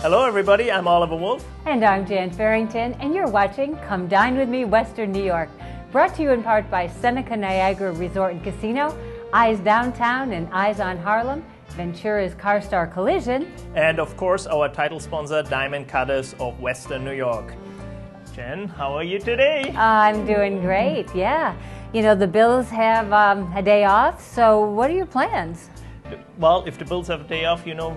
Hello everybody, I'm Oliver Wolf. And I'm Jan Farrington, and you're watching Come Dine With Me, Western New York. Brought to you in part by Seneca Niagara Resort and Casino, Eyes Downtown and Eyes on Harlem, Ventura's CarStar Collision, And of course our title sponsor, Diamond Cutters of Western New York. Jen, how are you today? I'm doing great, yeah. You know, the Bills have a day off, so what are your plans? Well, if the Bills have a day off, you know,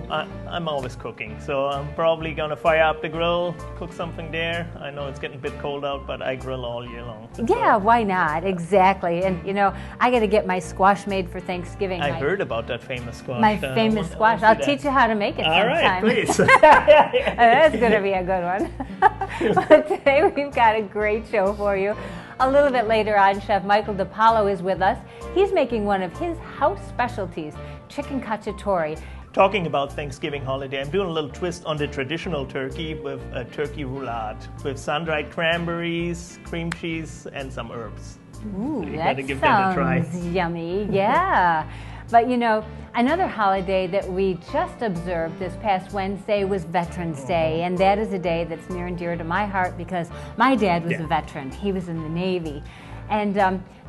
I'm always cooking. So I'm probably going to fire up the grill, cook something there. I know it's getting a bit cold out, but I grill all year long. Yeah, why not? Exactly. And, you know, I got to get my squash made for Thanksgiving. I heard about that famous squash. My famous squash. I'll teach you how to make it sometime. All right, please. That's going to be a good one. But today we've got a great show for you. A little bit later on, Chef Michael DiPaolo is with us. He's making one of his house specialties, chicken cacciatore. Talking about Thanksgiving holiday, I'm doing a little twist on the traditional turkey with a turkey roulade with sun-dried cranberries, cream cheese, and some herbs. Ooh, so you that gotta give that a try. sounds yummy, yeah. But you know, another holiday that we just observed this past Wednesday was Veterans Day, and that is a day that's near and dear to my heart because my dad was a veteran. He was in the Navy. And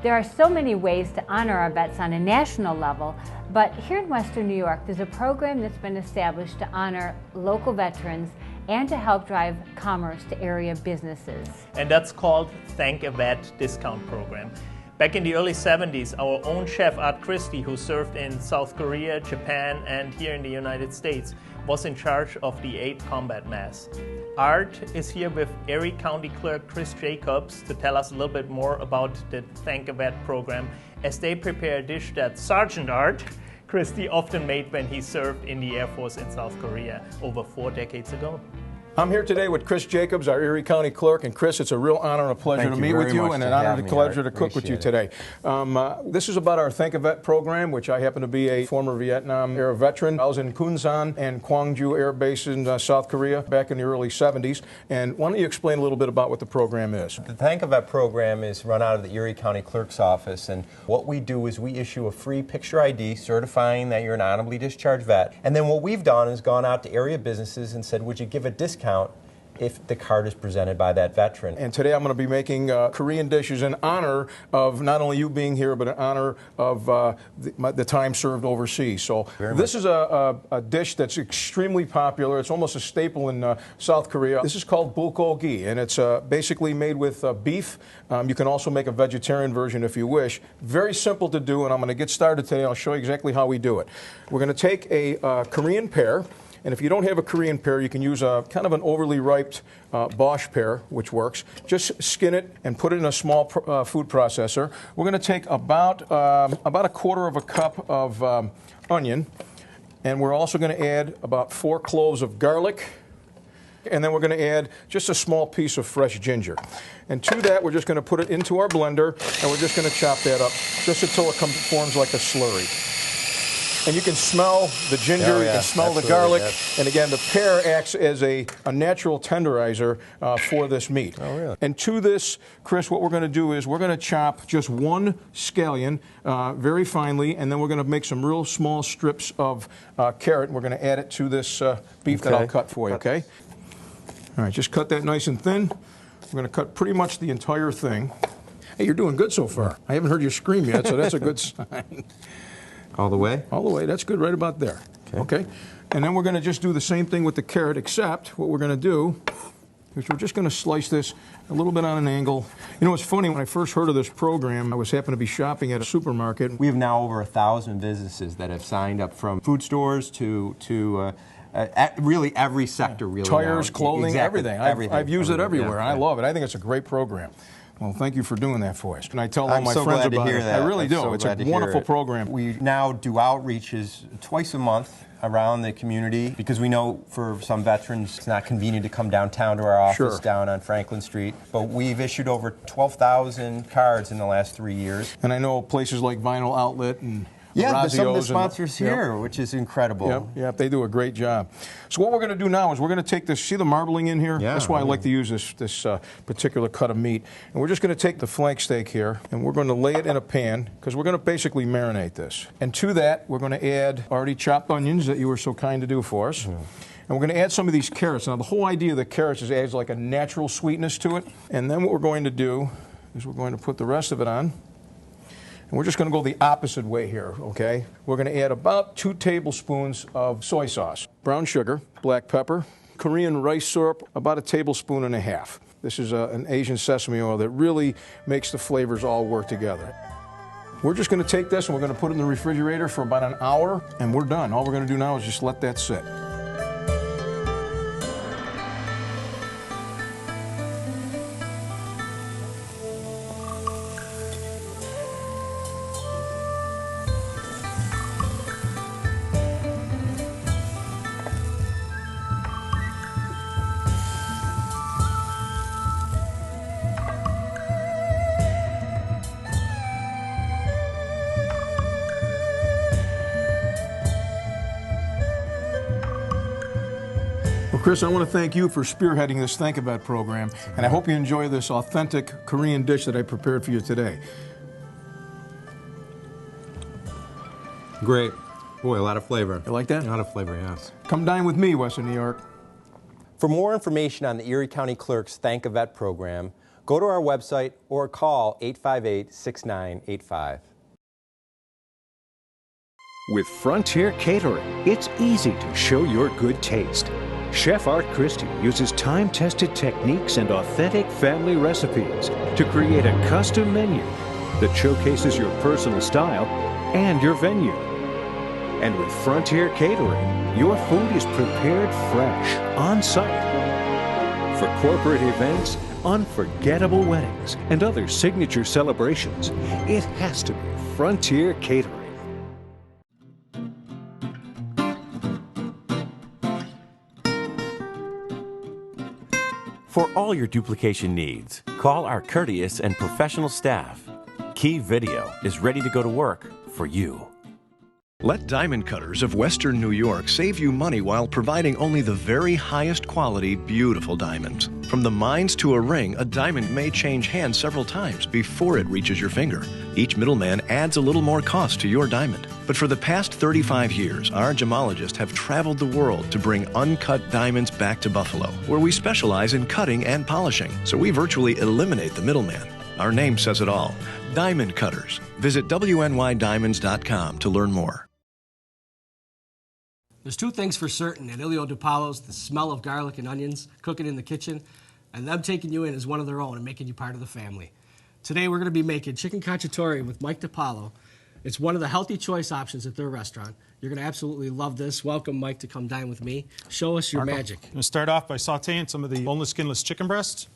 there are so many ways to honor our vets on a national level, but here in Western New York, there's a program that's been established to honor local veterans and to help drive commerce to area businesses. And that's called Thank a Vet Discount Program. Back in the early 70s, our own chef Art Christie, who served in South Korea, Japan, and here in the United States, was in charge of the 8 combat mass. Art is here with Erie County Clerk Chris Jacobs to tell us a little bit more about the Thank a Vet program as they prepare a dish that Sergeant Art Christie often made when he served in the Air Force in South Korea over 4 decades ago. I'm here today with Chris Jacobs, our Erie County Clerk. And Chris, it's a real honor and a pleasure to meet with you, and an honor and a pleasure to cook with you today. This is about our Thank a Vet program, which I happen to be a former Vietnam-era veteran. I was in Kunsan and Gwangju Air Base in South Korea back in the early 70s. And why don't you explain a little bit about what the program is? The Thank a Vet program is run out of the Erie County Clerk's office, and what we do is we issue a free picture ID certifying that you're an honorably discharged vet. And then what we've done is gone out to area businesses and said, would you give a discount if the card is presented by that veteran. And today I'm going to be making Korean dishes in honor of not only you being here, but in honor of the time served overseas. So this is a dish that's extremely popular. It's almost a staple in South Korea. This is called bulgogi, and it's basically made with beef. You can also make a vegetarian version if you wish. Very simple to do, and I'm going to get started today. I'll show you exactly how we do it. We're going to take a Korean pear. And if you don't have a Korean pear, you can use a kind of an overly ripe Bosch pear, which works. Just skin it and put it in a small food processor. We're going to take about a quarter of a cup of onion, and we're also going to add about 4 cloves of garlic, and then we're going to add just a small piece of fresh ginger. And to that, we're just going to put it into our blender, and we're just going to chop that up just until it forms like a slurry. And you can smell the ginger, you can smell the garlic, and again, the pear acts as a natural tenderizer for this meat. Oh, really? And to this, Chris, what we're going to do is we're going to chop just 1 scallion very finely, and then we're going to make some real small strips of carrot, and we're going to add it to this beef that I'll cut for you, okay? All right, just cut that nice and thin. We're going to cut pretty much the entire thing. Hey, you're doing good so far. I haven't heard you scream yet, so that's a good sign. All the way? All the way. That's good, right about there. Okay. And then we're going to just do the same thing with the carrot, except what we're going to do is we're just going to slice this a little bit on an angle. You know, it's funny, when I first heard of this program, I happened to be shopping at a supermarket. We have now over 1,000 businesses that have signed up, from food stores to really every sector. Really, tires, now. Clothing, Exactly. everything. I've used it everywhere, and I love it. I think it's a great program. Well, thank you for doing that for us. And I tell all my friends about it. I really do. It's a wonderful program. We now do outreaches twice a month around the community because we know for some veterans it's not convenient to come downtown to our office down on Franklin Street. But we've issued over 12,000 cards in the last 3 years. And I know places like Vinyl Outlet and there's some of the sponsors here, which is incredible. Yep, they do a great job. So what we're going to do now is we're going to take this, see the marbling in here? Yeah, that's why I like to use this particular cut of meat. And we're just going to take the flank steak here, and we're going to lay it in a pan, because we're going to basically marinate this. And to that, we're going to add already chopped onions that you were so kind to do for us. And we're going to add some of these carrots. Now, the whole idea of the carrots is it adds like a natural sweetness to it. And then what we're going to do is we're going to put the rest of it on. And we're just going to go the opposite way here, okay? We're going to add about 2 tablespoons of soy sauce, brown sugar, black pepper, Korean rice syrup, about 1.5 tablespoons. This is an Asian sesame oil that really makes the flavors all work together. We're just going to take this and we're going to put it in the refrigerator for about an hour, and we're done. All we're going to do now is just let that sit. Well, Chris, I want to thank you for spearheading this Think About program, and I hope you enjoy this authentic Korean dish that I prepared for you today. Great. Boy, a lot of flavor. You like that? A lot of flavor, yes. Come dine with me, Western New York. For more information on the Erie County Clerk's Thank a Vet program, go to our website or call 858-6985. With Frontier Catering, it's easy to show your good taste. Chef Art Christie uses time-tested techniques and authentic family recipes to create a custom menu that showcases your personal style and your venue. And with Frontier Catering, your food is prepared fresh, on-site. For corporate events, unforgettable weddings, and other signature celebrations, it has to be Frontier Catering. For all your duplication needs, call our courteous and professional staff. Key Video is ready to go to work for you. Let Diamond Cutters of Western New York save you money while providing only the very highest quality, beautiful diamonds. From the mines to a ring, a diamond may change hands several times before it reaches your finger. Each middleman adds a little more cost to your diamond. But for the past 35 years, our gemologists have traveled the world to bring uncut diamonds back to Buffalo, where we specialize in cutting and polishing, so we virtually eliminate the middleman. Our name says it all. Diamond Cutters. Visit WNYDiamonds.com to learn more. There's 2 things for certain at Ilio DiPaolo's: the smell of garlic and onions cooking in the kitchen, and them taking you in as one of their own and making you part of the family. Today we're going to be making chicken cacciatore with Mike DiPaolo. It's one of the healthy choice options at their restaurant. You're going to absolutely love this. Welcome, Mike, to come dine with me. Show us your magic. I'm going to start off by sauteing some of the boneless, skinless chicken breasts.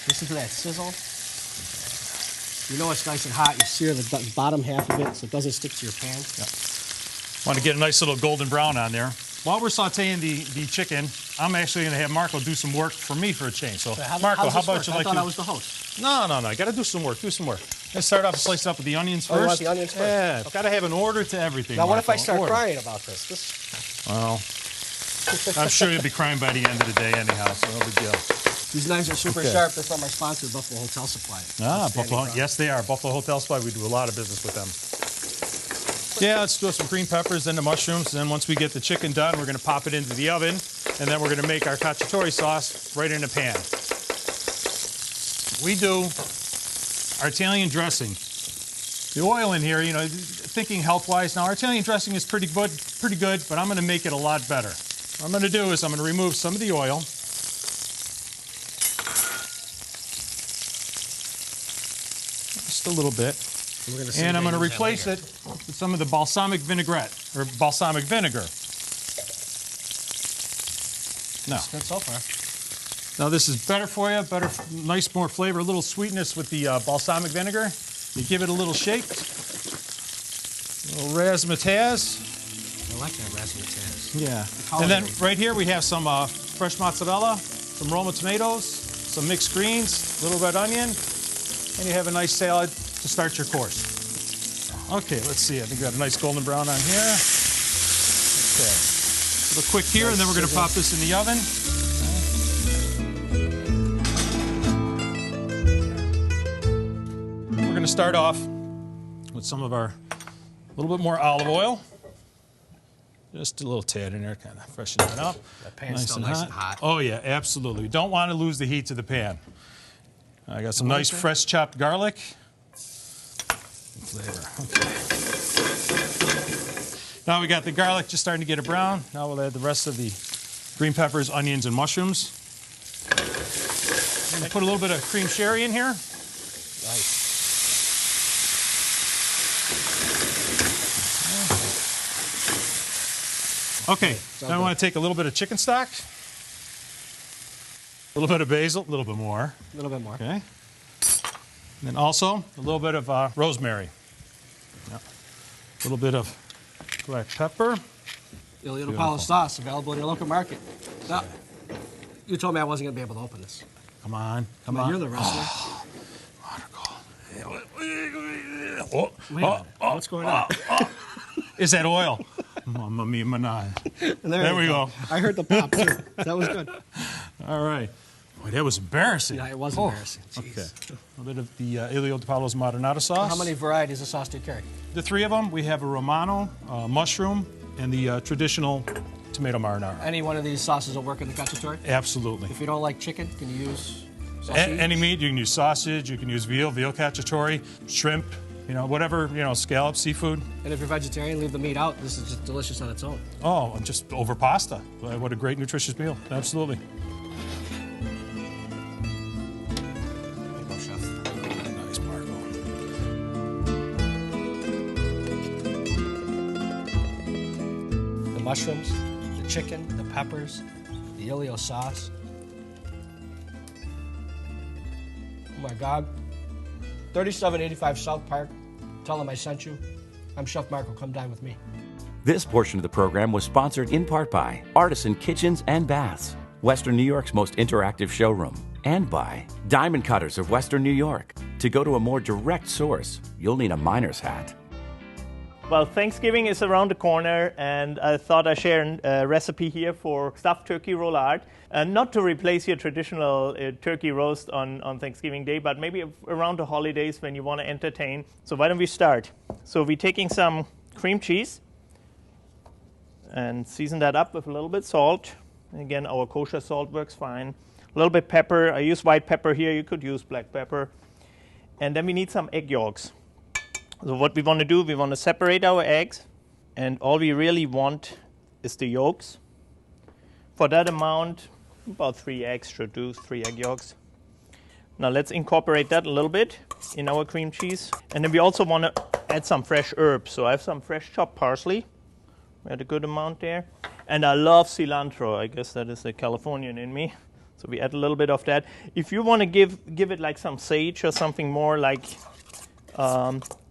Listen to that sizzle. You know it's nice and hot. You sear the bottom half of it so it doesn't stick to your pan. Yep. Want to get a nice little golden brown on there. While we're sauteing the chicken, I'm actually going to have Marco do some work for me for a change. So, Marco, how about you like I thought I was the host. No. I got to do some work. Let's start off and slice up with the onions first. Oh, you want the onions first? Yeah, okay. Got to have an order to everything. Now, Marco. what if I start order. crying about this? Well, I'm sure you'll be crying by the end of the day anyhow, so no big deal. These knives are super sharp. That's not my sponsor, Buffalo Hotel Supply. Buffalo. Yes, they are. Buffalo Hotel Supply. We do a lot of business with them. Yeah, let's do some green peppers and the mushrooms. And then once we get the chicken done, we're going to pop it into the oven. And then we're going to make our cacciatore sauce right in the pan. We do our Italian dressing. The oil in here, thinking health-wise, now our Italian dressing is pretty good, but I'm going to make it a lot better. What I'm going to do is I'm going to remove some of the oil. Just a little bit. And I'm going to replace it with some of the balsamic vinaigrette, or balsamic vinegar. No. That's good so far. Now this is better for you, nice more flavor, a little sweetness with the balsamic vinegar. You give it a little shake. A little razzmatazz. I like that razzmatazz. Yeah. And then right here we have some fresh mozzarella, some Roma tomatoes, some mixed greens, little red onion, and you have a nice salad to start your course. Okay, let's see. I think we got a nice golden brown on here. Okay. A little quick here, and then we're going to pop this in the oven. We're going to start off with some of our, a little bit more olive oil. Just a little tad in there, kind of freshen that up. That pan's still nice and hot. Oh yeah, absolutely. You don't want to lose the heat to the pan. I got some nice fresh chopped garlic. Flavor. Okay. Now we got the garlic just starting to get a brown. Now we'll add the rest of the green peppers, onions, and mushrooms. And put a little bit of cream sherry in here. Nice. Okay, now I want to take a little bit of chicken stock, a little bit of basil, a little bit more. A little bit more. Okay. And then also a little bit of rosemary. Yep. A little bit of black pepper. Ilio DiPaolo sauce available in your local market. Now, you told me I wasn't going to be able to open this. Come on, come on. You're the wrestler. Oh, Wait a minute. What's going on? Is that oil? Mamma mia, manai. There we go. I heard the pop, too. That was good. All right. Boy, that was embarrassing. Yeah, it was embarrassing. Jeez. Okay. A little bit of the Ilio DiPaolo's Marinata sauce. How many varieties of sauce do you carry? The three of them. We have a Romano, mushroom, and the traditional tomato marinara. Any one of these sauces will work in the cacciatore? Absolutely. If you don't like chicken, can you use sausage? Any meat. You can use sausage. You can use veal cacciatore, shrimp, whatever, scallops, seafood. And if you're vegetarian, leave the meat out. This is just delicious on its own. Oh, and just over pasta. What a great nutritious meal. Absolutely. There you go, Chef. Nice, Marco. The mushrooms, the chicken, the peppers, the Ilio sauce. Oh my God. 3785 South Park. Tell them I sent you. I'm Chef Marco. Come dine with me. This portion of the program was sponsored in part by Artisan Kitchens and Baths, Western New York's most interactive showroom, and by Diamond Cutters of Western New York. To go to a more direct source, you'll need a miner's hat. Well, Thanksgiving is around the corner, and I thought I'd share a recipe here for stuffed turkey roulade. Not to replace your traditional turkey roast on Thanksgiving Day, but maybe around the holidays when you want to entertain. So why don't we start? So we're taking some cream cheese and season that up with a little bit salt. Again, our kosher salt works fine. A little bit pepper. I use white pepper here. You could use black pepper. And then we need some egg yolks. So what we want to do, we want to separate our eggs, and all we really want is the yolks. For that amount, about 3 eggs should do, 3 egg yolks. Now let's incorporate that a little bit in our cream cheese. And then we also want to add some fresh herbs. So I have some fresh chopped parsley. We had a good amount there. And I love cilantro. I guess that is the Californian in me. So we add a little bit of that. If you want to give it like some sage or something more like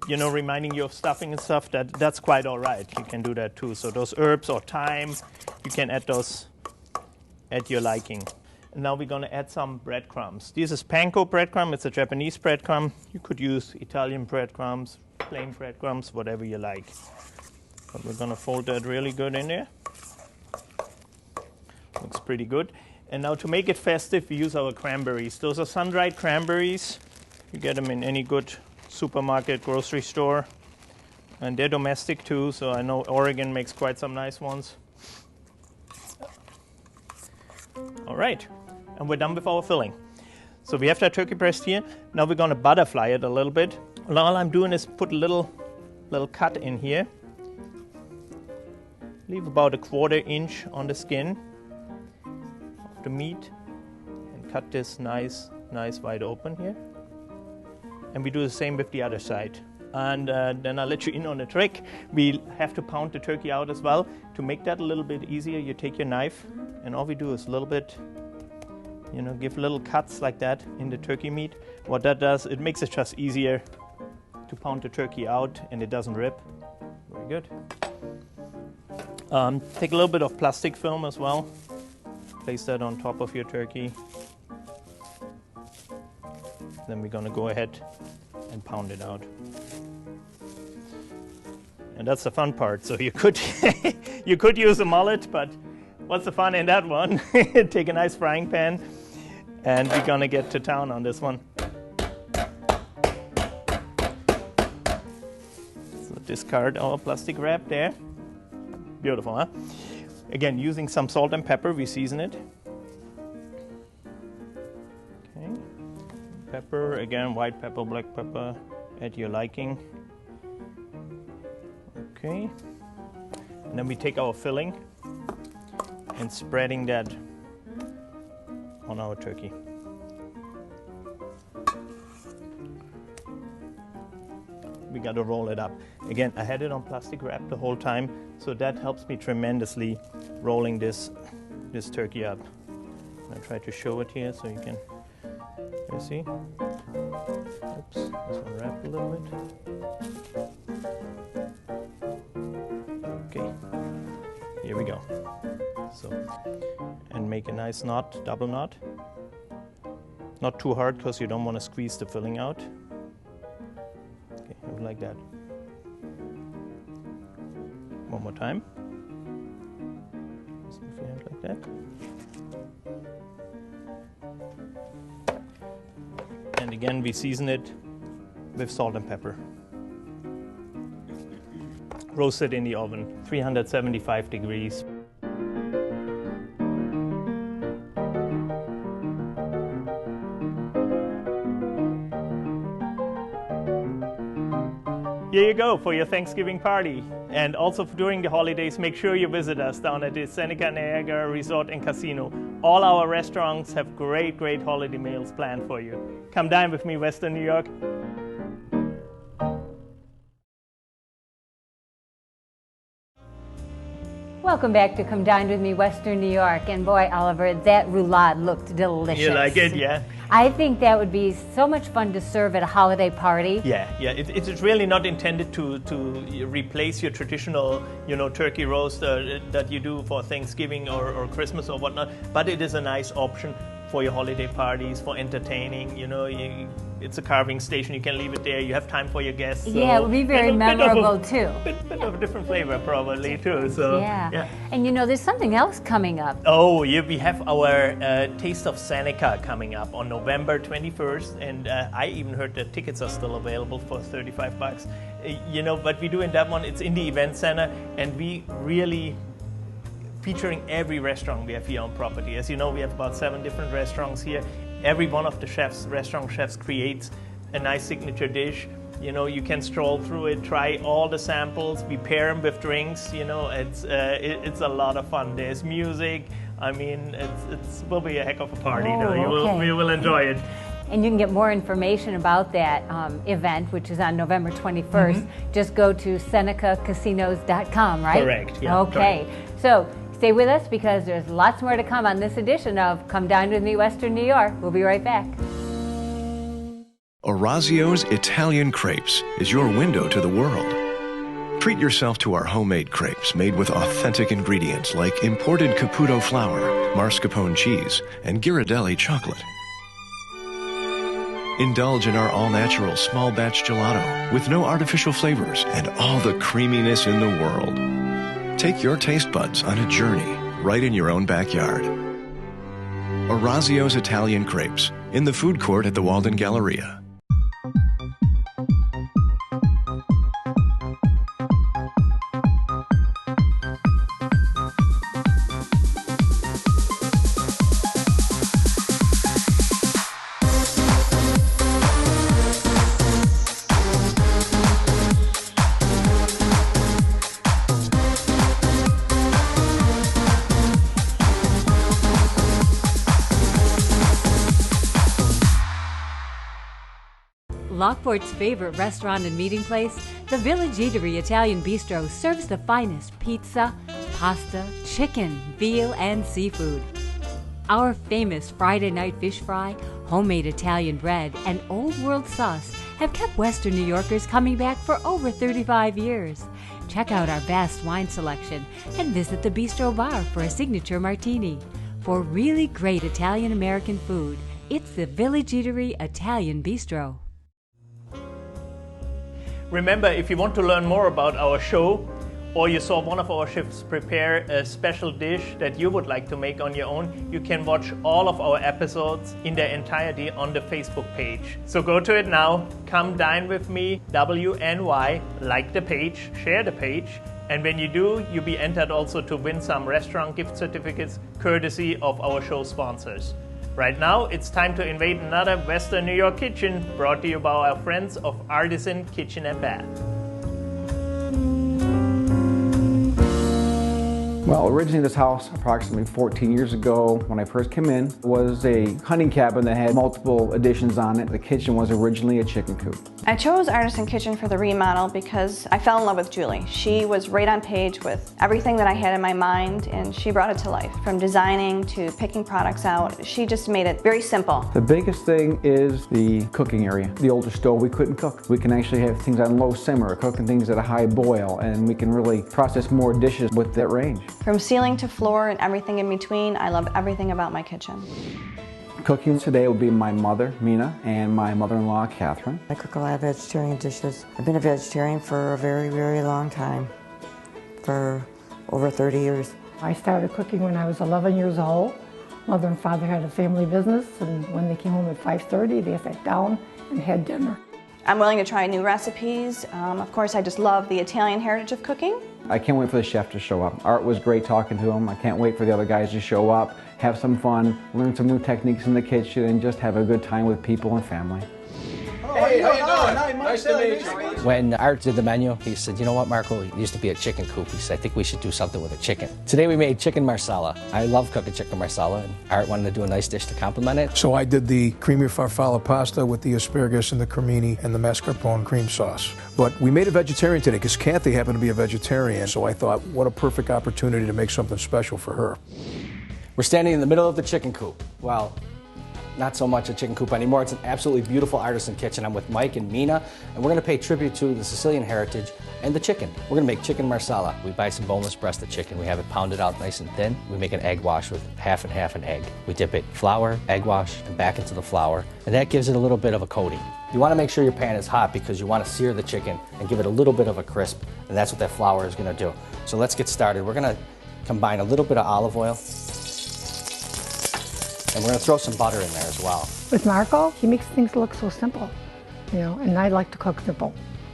reminding you of stuffing and stuff, that's quite all right. You can do that too. So those herbs or thyme, you can add those at your liking. And now we're going to add some breadcrumbs. This is panko breadcrumb. It's a Japanese breadcrumb. You could use Italian breadcrumbs, plain breadcrumbs, whatever you like. But we're going to fold that really good in there. Looks pretty good. And now to make it festive, we use our cranberries. Those are sun-dried cranberries. You get them in any good supermarket, grocery store. And they're domestic too, so I know Oregon makes quite some nice ones. All right, and we're done with our filling. So we have that turkey breast here. Now we're going to butterfly it a little bit. And all I'm doing is put a little cut in here. Leave about a 1/4 inch on the skin of the meat, and cut this nice wide open here. And we do the same with the other side. And then I'll let you in on a trick. We have to pound the turkey out as well. To make that a little bit easier, you take your knife, and all we do is a little bit, give little cuts like that in the turkey meat. What that does, it makes it just easier to pound the turkey out, and it doesn't rip. Very good. Take a little bit of plastic film as well. Place that on top of your turkey. Then we're going to go ahead and pound it out. And that's the fun part. So you could you could use a mullet, but what's the fun in that one? Take a nice frying pan, and we're going to get to town on this one. So discard our plastic wrap there. Beautiful, huh? Again, using some salt and pepper, we season it. Okay. Pepper, again, white pepper, black pepper, at your liking. Okay. And then we take our filling and spreading that on our turkey. We got to roll it up. Again, I had it on plastic wrap the whole time, so that helps me tremendously rolling this turkey up. I'll try to show it here so you can see. Oops, this one wrapped a little bit. Okay, here we go. So, and make a nice knot, double knot. Not too hard because you don't want to squeeze the filling out. Okay, like that. One more time. See if you have it like that. And again, we season it with salt and pepper. Roast it in the oven, 375 degrees. Here you go for your Thanksgiving party. And also during the holidays, make sure you visit us down at the Seneca Niagara Resort and Casino. All our restaurants have great holiday meals planned for you. Come dine with me, Western New York. Welcome back to Come Dine With Me, Western New York. And boy, Oliver, that roulade looked delicious. You like it, yeah? I think that would be so much fun to serve at a holiday party. Yeah. It's really not intended to replace your traditional, turkey roast that you do for Thanksgiving or Christmas or whatnot. But it is a nice option for your holiday parties, for entertaining. It's a carving station. You can leave it there. You have time for your guests. So. Yeah, it would be very memorable too. Bit of a different flavor probably too. So yeah. And there's something else coming up. Oh, yeah, we have our Taste of Seneca coming up on November 21st, and I even heard that tickets are still available for $35. What we do in that one, it's in the event center, and we really featuring every restaurant we have here on property. As you know, we have about 7 different restaurants here. Every one of the restaurant chefs creates a nice signature dish. You can stroll through it, try all the samples. We pair them with drinks. It's a lot of fun. There's music. I mean, it will be a heck of a party. You will enjoy it. And you can get more information about that event, which is on November 21st. Just go to SenecaCasinos.com, right? Correct. Yeah, okay. correct. So stay with us because there's lots more to come on this edition of Come Dine With Me, Western New York. We'll be right back. Orazio's Italian Crepes is your window to the world. Treat yourself to our homemade crepes made with authentic ingredients like imported Caputo flour, mascarpone cheese, and Ghirardelli chocolate. Indulge in our all-natural small batch gelato with no artificial flavors and all the creaminess in the world. Take your taste buds on a journey right in your own backyard. Orazio's Italian Crepes in the food court at the Walden Galleria. Lockport's favorite restaurant and meeting place, the Village Eatery Italian Bistro serves the finest pizza, pasta, chicken, veal, and seafood. Our famous Friday night fish fry, homemade Italian bread, and old world sauce have kept Western New Yorkers coming back for over 35 years. Check out our vast wine selection and visit the Bistro Bar for a signature martini. For really great Italian-American food, it's the Village Eatery Italian Bistro. Remember, if you want to learn more about our show, or you saw one of our chefs prepare a special dish that you would like to make on your own, you can watch all of our episodes in their entirety on the Facebook page. So go to it now, Come Dine With Me, WNY, like the page, share the page, And when you do, you'll be entered also to win some restaurant gift certificates courtesy of our show sponsors. Right now, it's time to invade another Western New York kitchen brought to you by our friends of Artisan Kitchen and Bath. Well, originally this house, approximately 14 years ago, when I first came in, was a hunting cabin that had multiple additions on it. The kitchen was originally a chicken coop. I chose Artisan Kitchen for the remodel because I fell in love with Julie. She was right on page with everything that I had in my mind, and she brought it to life. From designing to picking products out, she just made it very simple. The biggest thing is the cooking area. The older stove, we couldn't cook. We can actually have things on low simmer, cooking things at a high boil, and we can really process more dishes with that range. From ceiling to floor and everything in between, I love everything about my kitchen. Cooking today will be my mother, Mina, and my mother-in-law, Catherine. I cook a lot of vegetarian dishes. I've been a vegetarian for a very, very long time, for over 30 years. I started cooking when I was 11 years old. Mother and father had a family business, and when they came home at 5:30, they sat down and had dinner. I'm willing to try new recipes. Of course, I just love the Italian heritage of cooking. I can't wait for the chef to show up. Art was great talking to him. I can't wait for the other guys to show up, have some fun, learn some new techniques in the kitchen, and just have a good time with people and family. Hey, how you doing? Nice to meet you. When Art did the menu, he said, you know what, Marco, it used to be a chicken coop. He said, I think we should do something with a chicken. Today we made chicken marsala. I love cooking chicken marsala, and Art wanted to do a nice dish to complement it. So I did the creamy farfalle pasta with the asparagus and the cremini and the mascarpone cream sauce. But we made it vegetarian today because Kathy happened to be a vegetarian, so I thought, what a perfect opportunity to make something special for her. We're standing in the middle of the chicken coop. Well, not so much a chicken coop anymore. It's an absolutely beautiful artisan kitchen. I'm with Mike and Mina, and we're gonna pay tribute to the Sicilian heritage and the chicken. We're gonna make chicken marsala. We buy some boneless breast of chicken. We have it pounded out nice and thin. We make an egg wash with half and half an egg. We dip it flour, egg wash, and back into the flour, and that gives it a little bit of a coating. You wanna make sure your pan is hot because you wanna sear the chicken and give it a little bit of a crisp, and that's what that flour is gonna do. So let's get started. We're gonna combine a little bit of olive oil, and we're gonna throw some butter in there as well. With Marco, he makes things look so simple, you know, and I like to cook simple.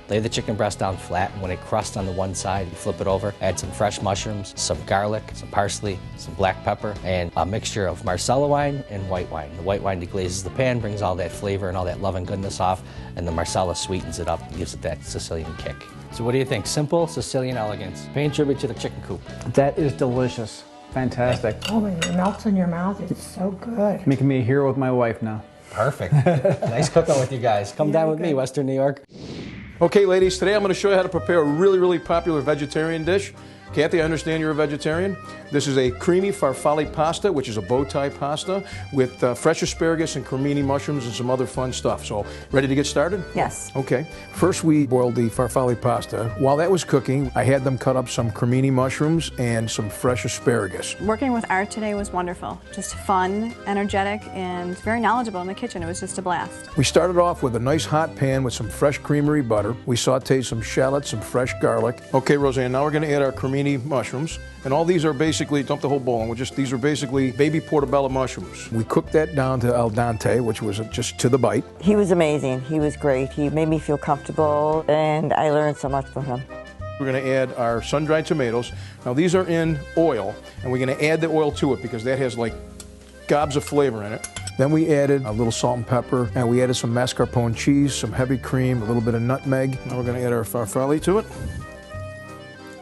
Lay the chicken breast down flat, and when it crusts on the one side, you flip it over, add some fresh mushrooms, some garlic, some parsley, some black pepper, and a mixture of marsala wine and white wine. The white wine deglazes the pan, brings all that flavor and all that love and goodness off, and the marsala sweetens it up and gives it that Sicilian kick. So what do you think? Simple Sicilian elegance, paying tribute to the chicken coop. That is delicious. Fantastic. Oh, when it melts in your mouth, it's so good. Making me a hero with my wife now. Perfect. Nice cooking with you guys. Come down with me, Western New York. Okay, ladies, today I'm going to show you how to prepare a really, really popular vegetarian dish. Kathy, I understand you're a vegetarian. This is a creamy farfalle pasta, which is a bow tie pasta with fresh asparagus and cremini mushrooms and some other fun stuff. So, ready to get started? Yes. Okay. First, we boiled the farfalle pasta. While that was cooking, I had them cut up some cremini mushrooms and some fresh asparagus. Working with Art today was wonderful. Just fun, energetic, and very knowledgeable in the kitchen. It was just a blast. We started off with a nice hot pan with some fresh creamery butter. We sauteed some shallots, some fresh garlic. Okay, Roseanne, now we're going to add our cremini mushrooms, and all these are basically, dump the whole bowl in, these are basically baby portobello mushrooms. We cooked that down to al dente, which was just to the bite. He was amazing. He was great. He made me feel comfortable, and I learned so much from him. We're going to add our sun-dried tomatoes. Now these are in oil, and we're going to add the oil to it because that has like gobs of flavor in it. Then we added a little salt and pepper, and we added some mascarpone cheese, some heavy cream, a little bit of nutmeg. Now we're going to add our farfalle to it.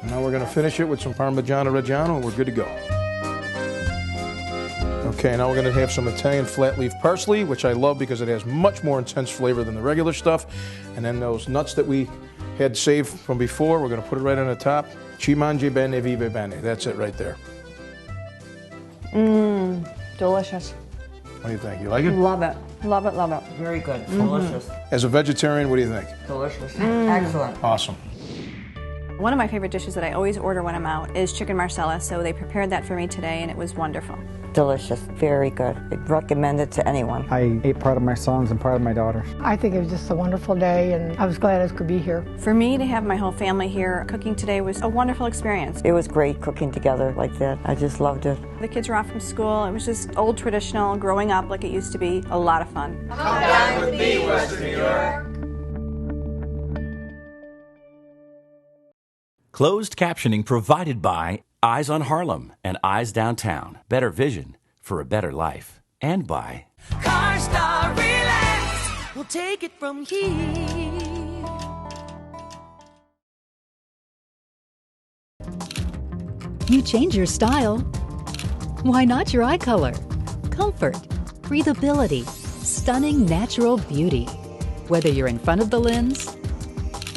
Now we're going to finish it with some Parmigiano Reggiano, and we're good to go. Okay, now we're going to have some Italian flat leaf parsley, which I love because it has much more intense flavor than the regular stuff. And then those nuts that we had saved from before, we're going to put it right on the top. Ci mangi bene, vive bene. That's it right there. Mmm, delicious. What do you think? You like it? Love it. Love it, love it. Very good. Delicious. As a vegetarian, what do you think? Delicious. Excellent. Awesome. One of my favorite dishes that I always order when I'm out is chicken marsala, so they prepared that for me today, and it was wonderful. Delicious. Very good. I'd recommend it to anyone. I ate part of my son's and part of my daughter's. I think it was just a wonderful day, and I was glad I could be here. For me to have my whole family here cooking today was a wonderful experience. It was great cooking together like that. I just loved it. The kids were off from school. It was just old traditional, growing up like it used to be. A lot of fun. Come dine with me, Western New York. Closed captioning provided by Eyes on Harlem and Eyes Downtown. Better vision for a better life. And by CarStar Relax, we'll take it from here. You change your style. Why not your eye color? Comfort, breathability, stunning natural beauty. Whether you're in front of the lens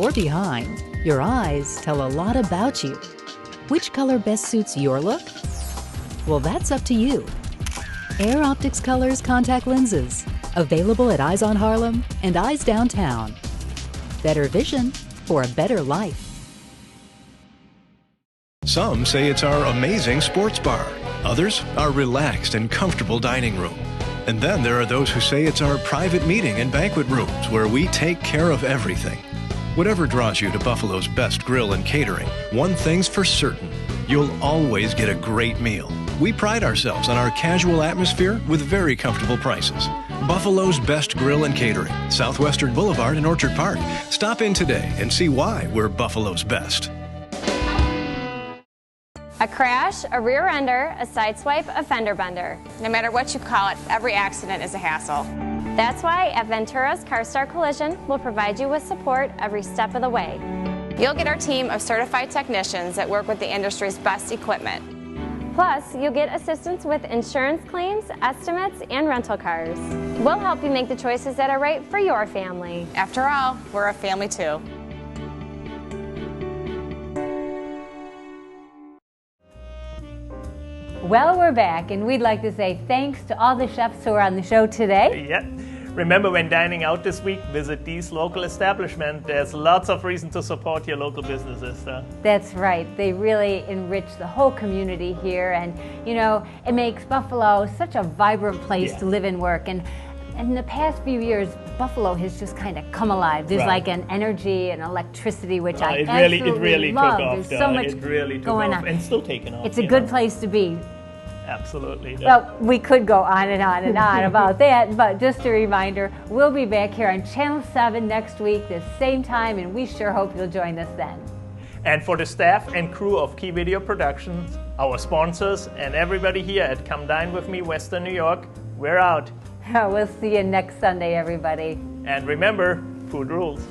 or behind, your eyes tell a lot about you. Which color best suits your look? Well, that's up to you. Air Optics Colors contact lenses. Available at Eyes on Harlem and Eyes Downtown. Better vision for a better life. Some say it's our amazing sports bar. Others, our relaxed and comfortable dining room. And then there are those who say it's our private meeting and banquet rooms where we take care of everything. Whatever draws you to Buffalo's best grill and catering, one thing's for certain. You'll always get a great meal. We pride ourselves on our casual atmosphere with very comfortable prices. Buffalo's best grill and catering, Southwestern Boulevard in Orchard Park. Stop in today and see why we're Buffalo's best. A crash, a rear ender, a sideswipe, a fender bender. No matter what you call it, every accident is a hassle. That's why at Ventura's CarStar Collision, we'll provide you with support every step of the way. You'll get our team of certified technicians that work with the industry's best equipment. Plus, you'll get assistance with insurance claims, estimates, and rental cars. We'll help you make the choices that are right for your family. After all, we're a family too. Well, we're back, and we'd like to say thanks to all the chefs who are on the show today. Yeah. Remember, when dining out this week, visit these local establishments. There's lots of reason to support your local businesses. That's right. They really enrich the whole community here, and you know, it makes Buffalo such a vibrant place to live and work. And in the past few years, Buffalo has just kind of come alive. There's like an energy and electricity, which I absolutely love. Took off. There's so much it really took going off, on. and still taking off. It's a good place to be. Absolutely. Well, we could go on and on and on about that, but just a reminder, we'll be back here on Channel 7 next week, the same time, and we sure hope you'll join us then. And for the staff and crew of Key Video Productions, our sponsors, and everybody here at Come Dine With Me, Western New York, we're out. We'll see you next Sunday, everybody. And remember, food rules.